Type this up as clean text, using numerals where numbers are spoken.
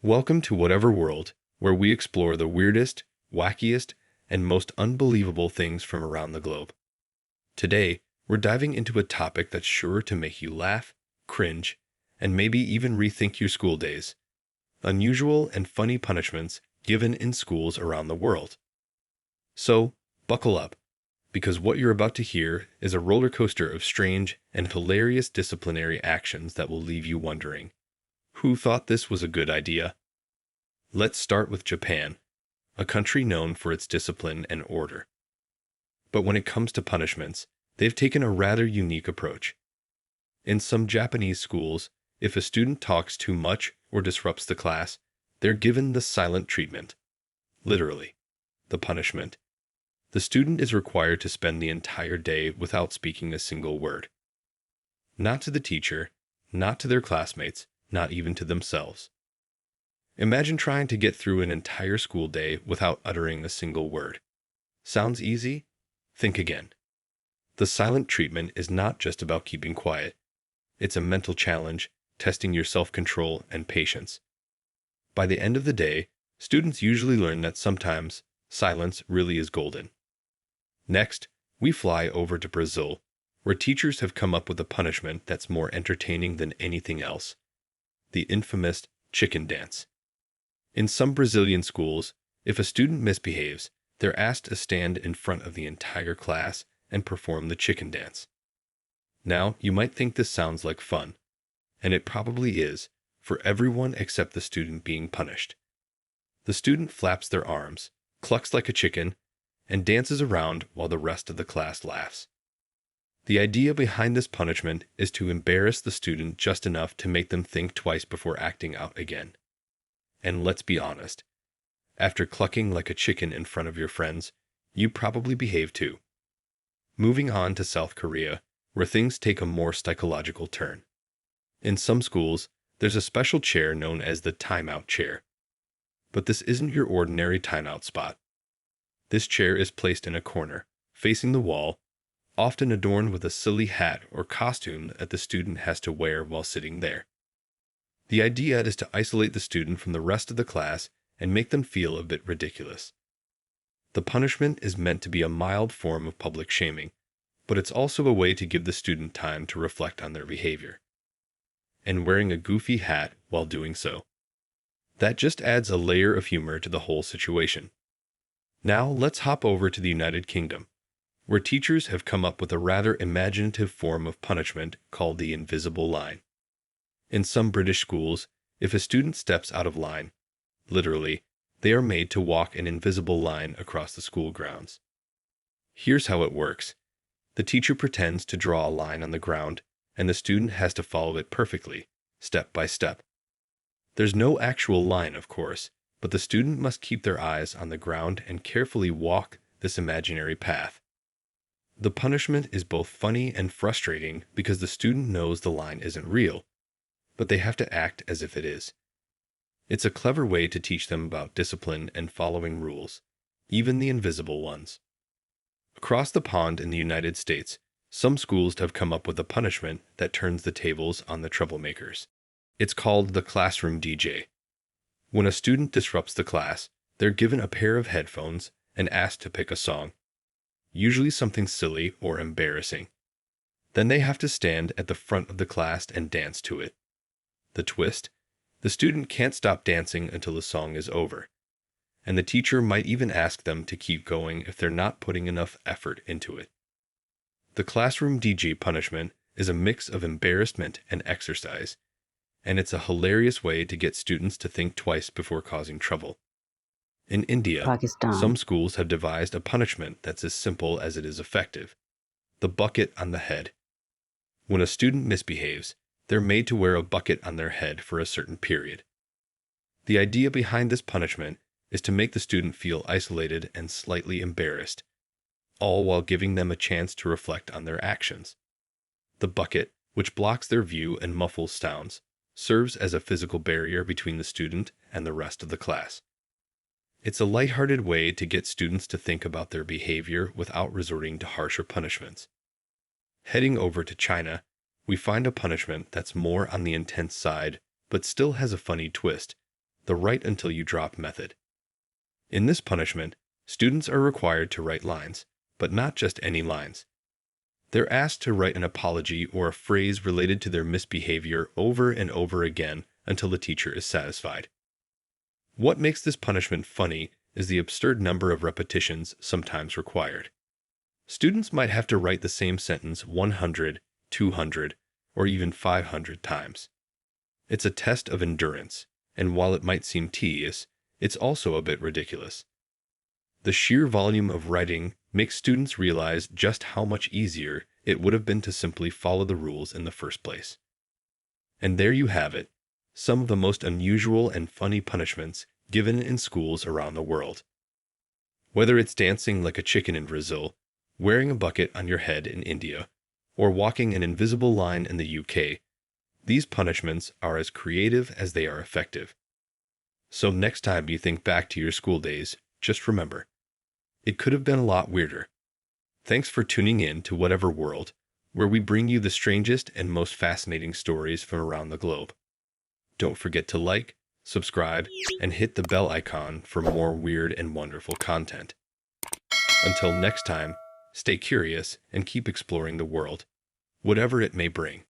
Welcome to Whatever World, where we explore the weirdest, wackiest, and most unbelievable things from around the globe. Today, we're diving into a topic that's sure to make you laugh, cringe, and maybe even rethink your school days. Unusual and funny punishments given in schools around the world. So, buckle up, because what you're about to hear is a roller coaster of strange and hilarious disciplinary actions that will leave you wondering, who thought this was a good idea? Let's start with Japan, a country known for its discipline and order. But when it comes to punishments, they've taken a rather unique approach. In some Japanese schools, if a student talks too much or disrupts the class, they're given the silent treatment. Literally, the punishment. The student is required to spend the entire day without speaking a single word. Not to the teacher, not to their classmates, not even to themselves. Imagine trying to get through an entire school day without uttering a single word. Sounds easy? Think again. The silent treatment is not just about keeping quiet. It's a mental challenge, testing your self-control and patience. By the end of the day, students usually learn that sometimes silence really is golden. Next, we fly over to Brazil, where teachers have come up with a punishment that's more entertaining than anything else. The infamous chicken dance. In some Brazilian schools, if a student misbehaves, they're asked to stand in front of the entire class and perform the chicken dance. Now, you might think this sounds like fun, and it probably is, for everyone except the student being punished. The student flaps their arms, clucks like a chicken, and dances around while the rest of the class laughs. The idea behind this punishment is to embarrass the student just enough to make them think twice before acting out again. And let's be honest, after clucking like a chicken in front of your friends, you probably behave too. Moving on to South Korea, where things take a more psychological turn. In some schools, there's a special chair known as the timeout chair. But this isn't your ordinary timeout spot. This chair is placed in a corner, facing the wall, often adorned with a silly hat or costume that the student has to wear while sitting there. The idea is to isolate the student from the rest of the class and make them feel a bit ridiculous. The punishment is meant to be a mild form of public shaming, but it's also a way to give the student time to reflect on their behavior. And wearing a goofy hat while doing so. That just adds a layer of humor to the whole situation. Now let's hop over to the United Kingdom, where teachers have come up with a rather imaginative form of punishment called the invisible line. In some British schools, if a student steps out of line, literally, they are made to walk an invisible line across the school grounds. Here's how it works. The teacher pretends to draw a line on the ground, and the student has to follow it perfectly, step by step. There's no actual line, of course, but the student must keep their eyes on the ground and carefully walk this imaginary path. The punishment is both funny and frustrating because the student knows the line isn't real, but they have to act as if it is. It's a clever way to teach them about discipline and following rules, even the invisible ones. Across the pond in the United States, some schools have come up with a punishment that turns the tables on the troublemakers. It's called the classroom DJ. When a student disrupts the class, they're given a pair of headphones and asked to pick a song, usually something silly or embarrassing. Then they have to stand at the front of the class and dance to it. The twist? The student can't stop dancing until the song is over, and the teacher might even ask them to keep going if they're not putting enough effort into it. The classroom DJ punishment is a mix of embarrassment and exercise, and it's a hilarious way to get students to think twice before causing trouble. In India, some Pakistan. schools have devised a punishment that's as simple as it is effective: the bucket on the head. When a student misbehaves, they're made to wear a bucket on their head for a certain period. The idea behind this punishment is to make the student feel isolated and slightly embarrassed, all while giving them a chance to reflect on their actions. The bucket, which blocks their view and muffles sounds, serves as a physical barrier between the student and the rest of the class. It's a lighthearted way to get students to think about their behavior without resorting to harsher punishments. Heading over to China, we find a punishment that's more on the intense side, but still has a funny twist: the write until you drop method. In this punishment, students are required to write lines, but not just any lines. They're asked to write an apology or a phrase related to their misbehavior over and over again until the teacher is satisfied. What makes this punishment funny is the absurd number of repetitions sometimes required. Students might have to write the same sentence 100, 200, or even 500 times. It's a test of endurance, and while it might seem tedious, it's also a bit ridiculous. The sheer volume of writing makes students realize just how much easier it would have been to simply follow the rules in the first place. And there you have it, some of the most unusual and funny punishments given in schools around the world. Whether it's dancing like a chicken in Brazil, wearing a bucket on your head in India, or walking an invisible line in the UK, these punishments are as creative as they are effective. So next time you think back to your school days, just remember, it could have been a lot weirder. Thanks for tuning in to Whatever World, where we bring you the strangest and most fascinating stories from around the globe. Don't forget to like, subscribe, and hit the bell icon for more weird and wonderful content. Until next time, stay curious and keep exploring the world, whatever it may bring.